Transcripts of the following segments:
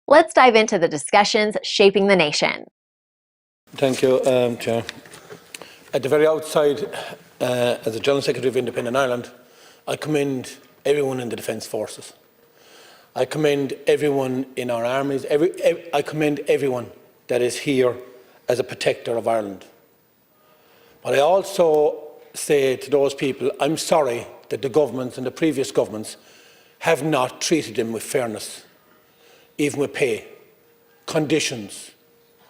Let's dive into the discussions shaping the nation. Thank you, Chair. At the very outside, as the General Secretary of Independent Ireland, I commend everyone in the Defence Forces. I commend everyone in our armies. I commend everyone that is here as a protector of Ireland. But I also say to those people, I'm sorry that the governments and the previous governments have not treated them with fairness, even with pay, conditions.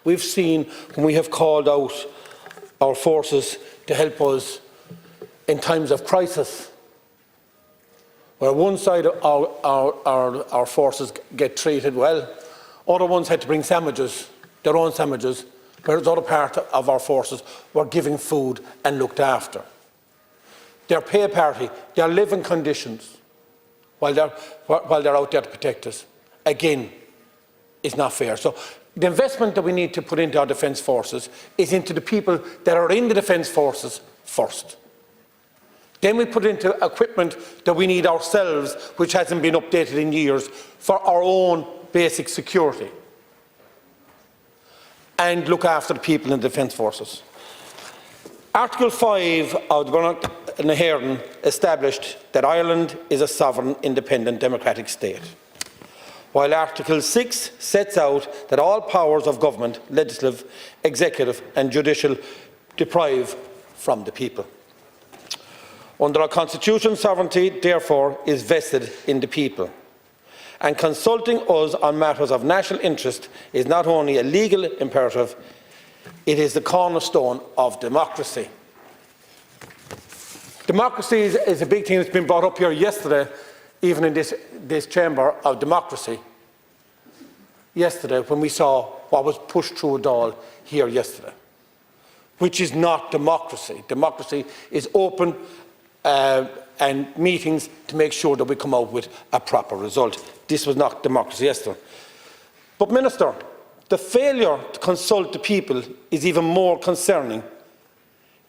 We've seen when we have called out our forces to help us in times of crisis, where one side of our forces get treated well, other ones had to bring sandwiches, their own sandwiches, whereas the other part of our forces were giving food and looked after. Their pay parity, their living conditions, while they're out there to protect us, again, is not fair. So the investment that we need to put into our defence forces is into the people that are in the defence forces first. Then we put into equipment that we need ourselves, which hasn't been updated in years, for our own basic security. And look after the people in the defence forces. Article 5 of the Bernard na hÉireann established that Ireland is a sovereign, independent, democratic state, while Article 6 sets out that all powers of government, legislative, executive and judicial, derive from the people. Under our Constitution, sovereignty, therefore, is vested in the people, and consulting us on matters of national interest is not only a legal imperative, it is the cornerstone of democracy. Democracy is a big thing that's been brought up here yesterday, even in this chamber of democracy. Yesterday, when we saw what was pushed through a Dáil here yesterday, which is not democracy. Democracy is open and meetings to make sure that we come out with a proper result. This was not democracy yesterday. But, Minister, the failure to consult the people is even more concerning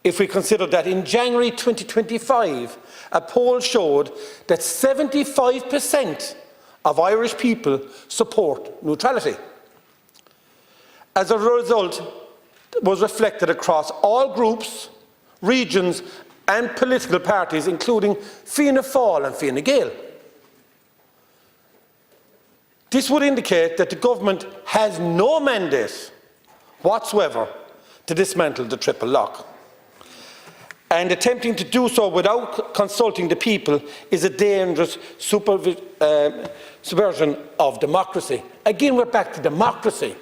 if we consider that in January 2025, a poll showed that 75% of Irish people support neutrality. As a result, it was reflected across all groups, regions and political parties, including Fianna Fáil and Fine Gael. This would indicate that the government has no mandate whatsoever to dismantle the triple lock. And attempting to do so without consulting the people is a dangerous subversion of democracy. Again, we're back to democracy.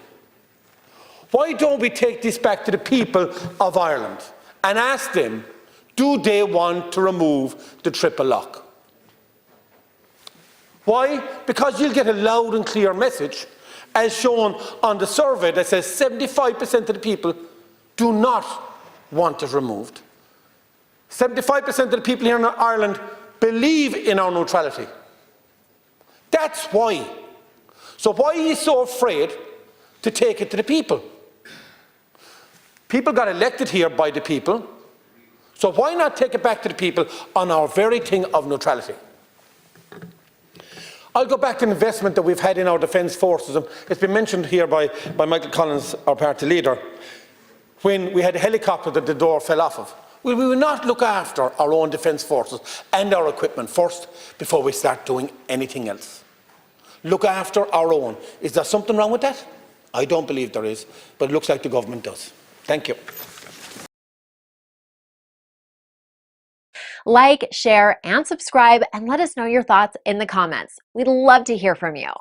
Why don't we take this back to the people of Ireland and ask them, do they want to remove the triple lock? Why? Because you'll get a loud and clear message, as shown on the survey, that says 75% of the people do not want it removed. 75% of the people here in Ireland believe in our neutrality. That's why. So why are you so afraid to take it to the people? People got elected here by the people, so why not take it back to the people on our very thing of neutrality? I'll go back to the investment that we've had in our defence forces. It's been mentioned here by Michael Collins, our party leader, when we had a helicopter that the door fell off of. Will we not look after our own defence forces and our equipment first before we start doing anything else? Look after our own. Is there something wrong with that? I don't believe there is, but it looks like the government does. Thank you. Like, share, and subscribe, and let us know your thoughts in the comments. We'd love to hear from you.